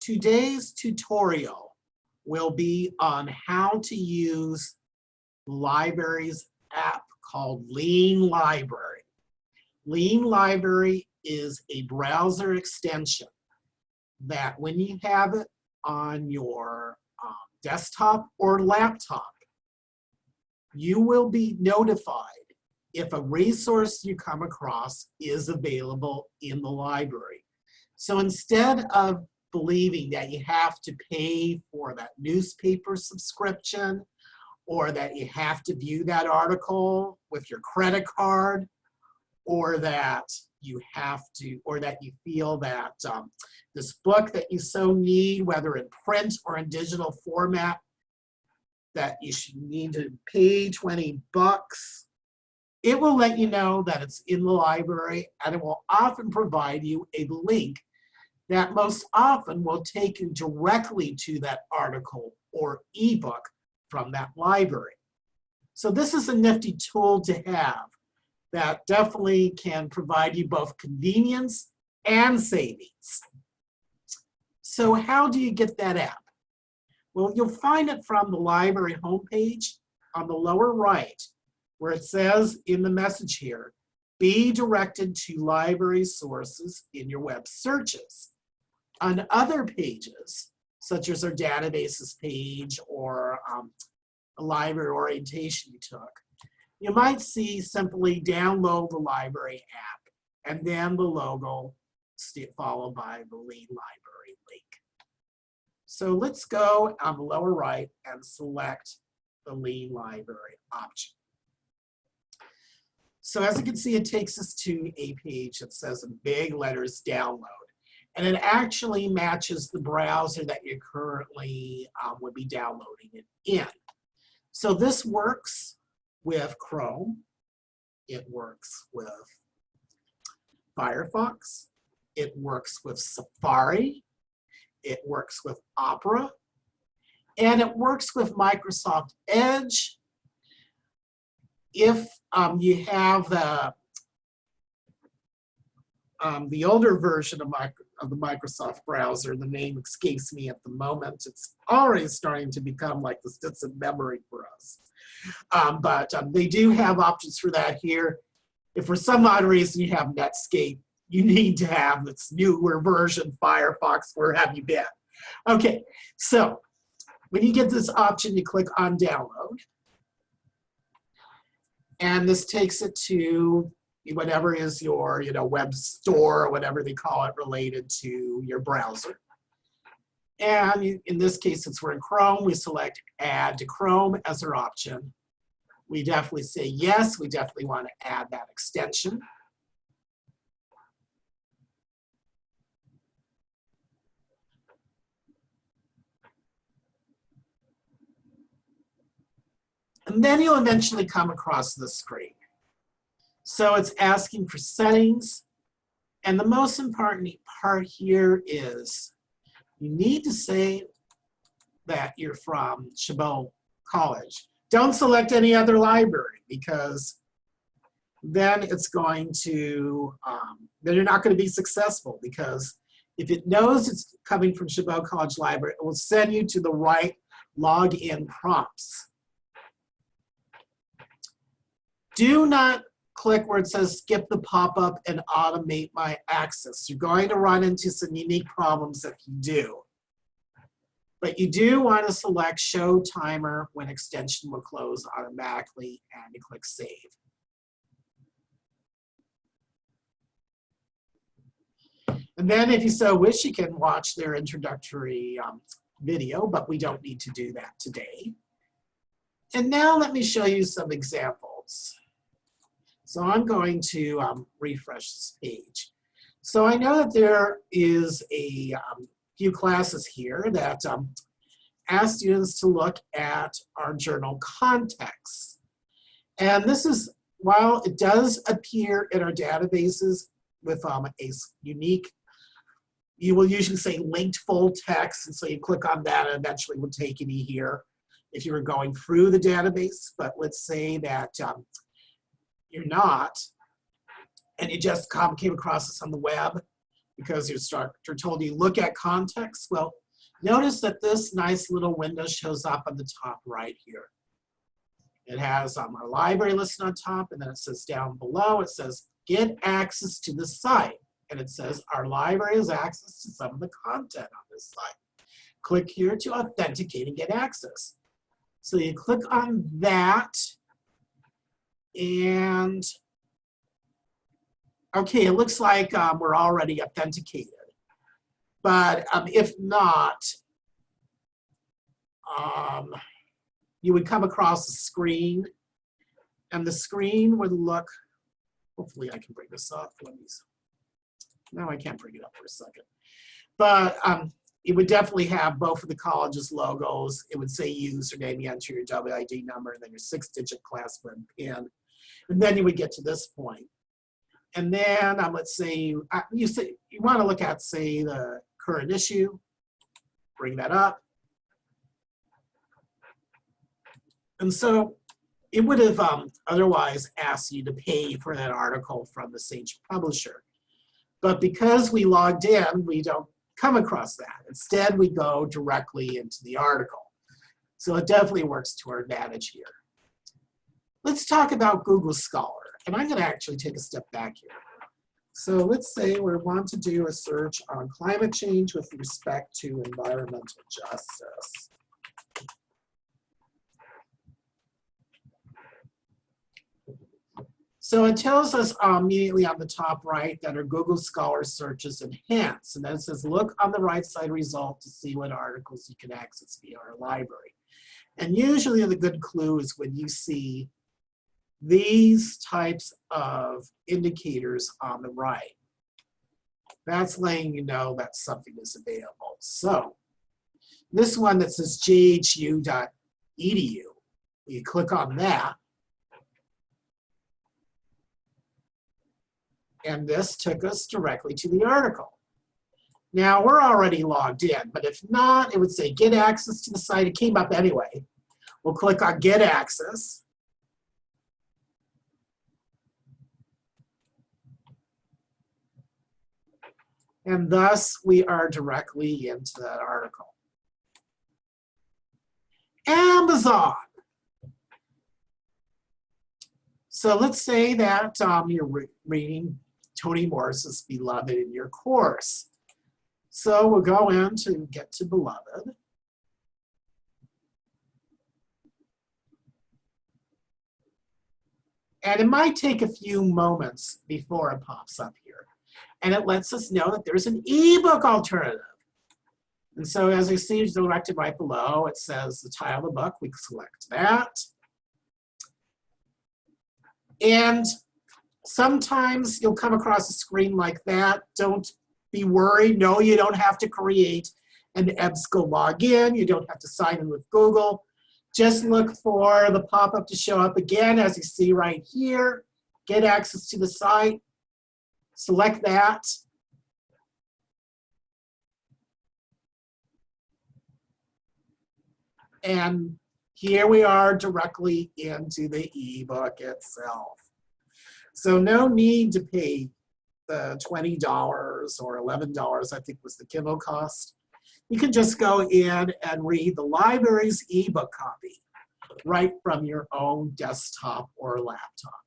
Today's tutorial will be on how to use the library's app called Lean Library. Lean Library is a browser extension that when you have it on your desktop or laptop, you will be notified if a resource you come across is available in the library. So instead of believing that you have to pay for that newspaper subscription or that you have to view that article with your credit card, or that you have to, or that you feel that this book that you so need, whether in print or in digital format, that you should need to pay 20 bucks. It will let you know that it's in the library, and it will often provide you a link that most often will take you directly to that article or ebook from that library. So this is a nifty tool to have that definitely can provide you both convenience and savings. So how do you get that app? Well, you'll find it from the library homepage on the lower right, where it says in the message here, be directed to library sources in your web searches. On other pages, such as our databases page or a library orientation you took, you might see simply download the library app and then the logo followed by the Lean Library link. So let's go on the lower right and select the Lean Library option. So as you can see, it takes us to a page that says in big letters download. And it actually matches the browser that you currently would be downloading it in. So this works with Chrome. It works with Firefox. It works with Safari. It works with Opera. And it works with Microsoft Edge. If you have the older version of the Microsoft browser, the name escapes me at the moment. It's already starting to become like this distant memory for us. But they do have options for that here. If for some odd reason you have Netscape, you need to have this newer version, Firefox, where have you been? Okay, so when you get this option, you click on download. And this takes it to whatever is your web store or whatever they call it related to your browser. And in this case, since we're in Chrome, we select add to Chrome as our option. We definitely say yes, we definitely want to add that extension. And then you'll eventually come across this screen. So it's asking for settings. And the most important part here is you need to say that you're from Chabot College. Don't select any other library, because then it's going to, then you're not going to be successful, because if it knows it's coming from Chabot College Library, it will send you to the right login prompts. Do not click where it says skip the pop-up and automate my access. You're going to run into some unique problems if you do. But you do want to select show timer when extension will close automatically, and you click save. And then if you so wish, you can watch their introductory video, but we don't need to do that today. And now let me show you some examples. So I'm going to refresh this page. So I know that there is a few classes here that ask students to look at our journal context. And this is, while it does appear in our databases with a unique, you will usually say linked full text, and so you click on that and eventually will take you here if you were going through the database. But let's say that you're not, and you just came across this on the web, because your instructor told you look at context. Well, notice that this nice little window shows up on the top right here. It has our library listed on top, and then it says down below, it says get access to the site. And it says our library has access to some of the content on this site. Click here to authenticate and get access. So you click on that, and okay, it looks like we're already authenticated. But if not, you would come across a screen, and the screen would look, hopefully I can bring this up. No, I can't bring it up for a second. But it would definitely have both of the college's logos. It would say username, you enter your WID number, and then your 6-digit class and PIN. And then you would get to this point. And then let's say you want to look at, say, the current issue, bring that up. And so it would have otherwise asked you to pay for that article from the Sage publisher. But because we logged in, we don't come across that. Instead, we go directly into the article. So it definitely works to our advantage here. Let's talk about Google Scholar. And I'm going to actually take a step back here. So let's say we want to do a search on climate change with respect to environmental justice. So it tells us immediately on the top right that our Google Scholar search is enhanced. And then it says, look on the right side result to see what articles you can access via our library. And usually the good clue is when you see these types of indicators on the right. That's letting you know that something is available. So this one that says jhu.edu, you click on that. And this took us directly to the article. Now, we're already logged in, but if not, it would say get access to the site. It came up anyway. We'll click on get access. And thus, we are directly into that article. Amazon. So let's say that you're reading Toni Morris's Beloved in your course. So we'll go in to get to Beloved. And it might take a few moments before it pops up here. And it lets us know that there's an ebook alternative. And so as you see, it's directed right below. It says the title of the book. We select that. And sometimes you'll come across a screen like that. Don't be worried. No, you don't have to create an EBSCO login. You don't have to sign in with Google. Just look for the pop-up to show up again, as you see right here. Get access to the site. Select that. And here we are directly into the ebook itself. So no need to pay the $20 or $11, I think was the Kindle cost. You can just go in and read the library's ebook copy right from your own desktop or laptop.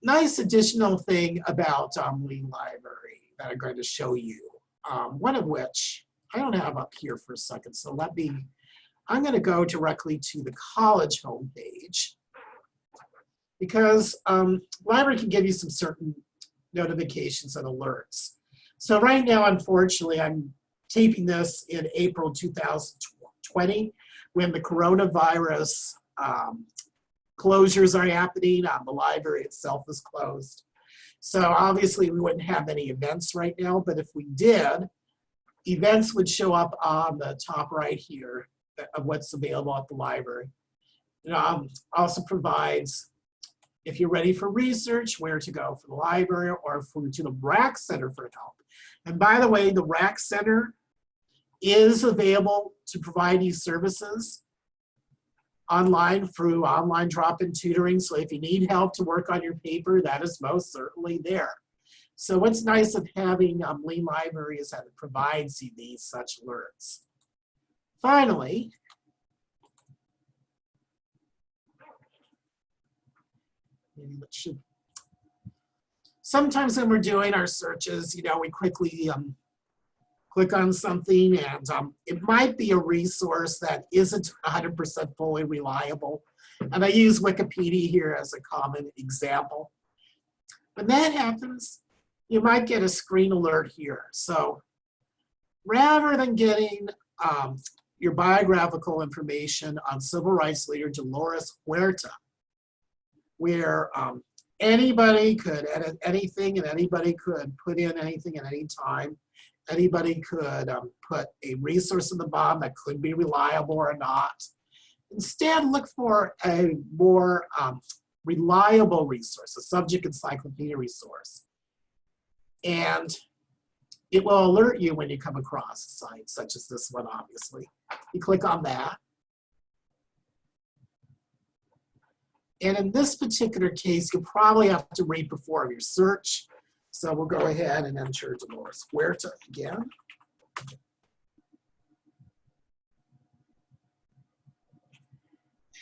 Nice additional thing about Lean Library that I'm going to show you, one of which I don't have up here for a second, so I'm going to go directly to the college homepage, because library can give you some certain notifications and alerts. So right now, unfortunately, I'm taping this in April 2020 when the coronavirus closures are happening. The library itself is closed. So obviously we wouldn't have any events right now, but if we did, events would show up on the top right here of what's available at the library. It also provides, if you're ready for research, where to go for the library or to the RAC Center for help. And by the way, the RAC Center is available to provide you services online through online drop-in tutoring. So if you need help to work on your paper, that is most certainly there. So what's nice of having Lean Library is that it provides you these such alerts. Finally, sometimes when we're doing our searches, you know, we quickly click on something and it might be a resource that isn't 100% fully reliable. And I use Wikipedia here as a common example. When that happens, you might get a screen alert here. So rather than getting your biographical information on civil rights leader Dolores Huerta, where anybody could edit anything and anybody could put in anything at any time. Anybody could put a resource in the bottom that could be reliable or not. Instead, look for a more reliable resource, a subject encyclopedia resource. And it will alert you when you come across a site such as this one, obviously. You click on that. And in this particular case, you probably have to re-perform your search. So we'll go ahead and enter Dolores Huerta again.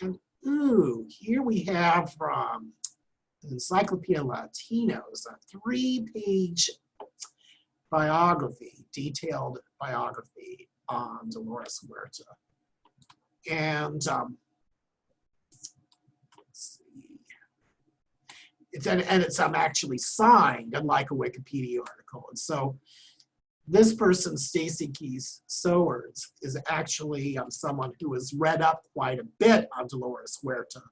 And ooh, here we have from Encyclopedia Latinos, a 3-page biography, detailed biography on Dolores Huerta. And let's see. It's actually signed, unlike a Wikipedia article. And so this person, Stacy Keys Sowards, is actually someone who has read up quite a bit on Dolores Huerta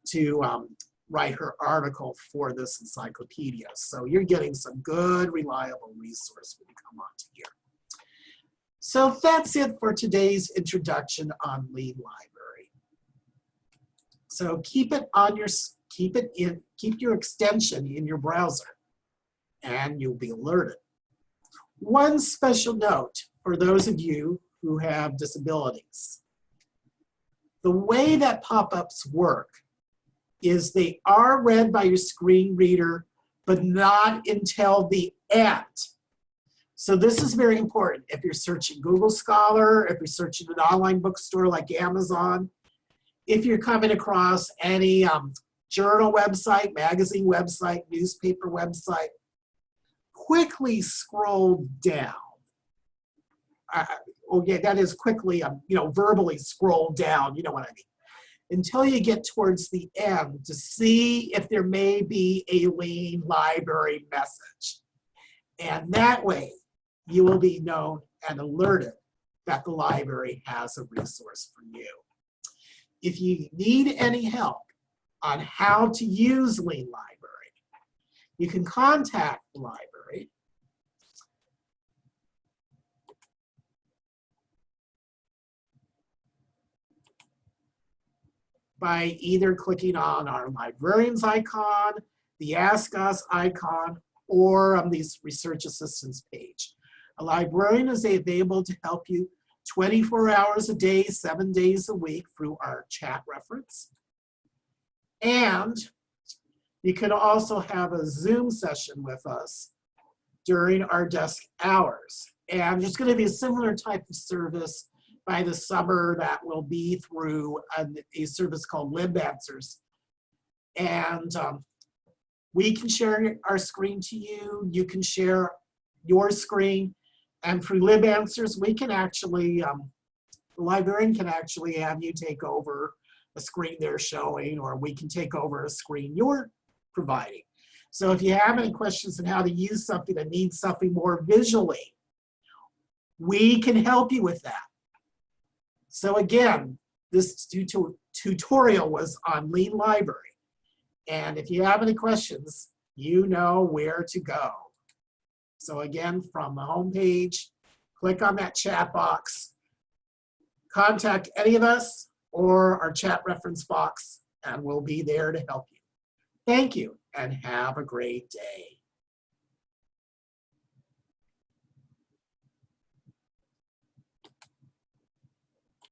to write her article for this encyclopedia. So you're getting some good, reliable resource when you come onto here. So that's it for today's introduction on Lean Library. So keep your extension in your browser, and you'll be alerted. One special note for those of you who have disabilities. The way that pop-ups work is they are read by your screen reader, but not until the end. So this is very important. If you're searching Google Scholar, if you're searching an online bookstore like Amazon, if you're coming across any journal website, magazine website, newspaper website, quickly scroll down. That is quickly, verbally scroll down, you know what I mean, until you get towards the end to see if there may be a Lean Library message. And that way, you will be known and alerted that the library has a resource for you. If you need any help on how to use Lean Library, you can contact the library by either clicking on our librarians icon, the Ask Us icon, or on the Research Assistance page. A librarian is available to help you 24 hours a day, 7 days a week through our chat reference. And you can also have a Zoom session with us during our desk hours. And there's going to be a similar type of service by the summer that will be through a service called LibAnswers. And we can share our screen to you. You can share your screen. And through LibAnswers, we can actually, the librarian can actually have you take over a screen they're showing, or we can take over a screen you're providing. So if you have any questions on how to use something that needs something more visually, we can help you with that. So again, this tutorial was on Lean Library. And if you have any questions, you know where to go. So again, from the home page, click on that chat box, contact any of us or our chat reference box, and we'll be there to help you. Thank you, and have a great day.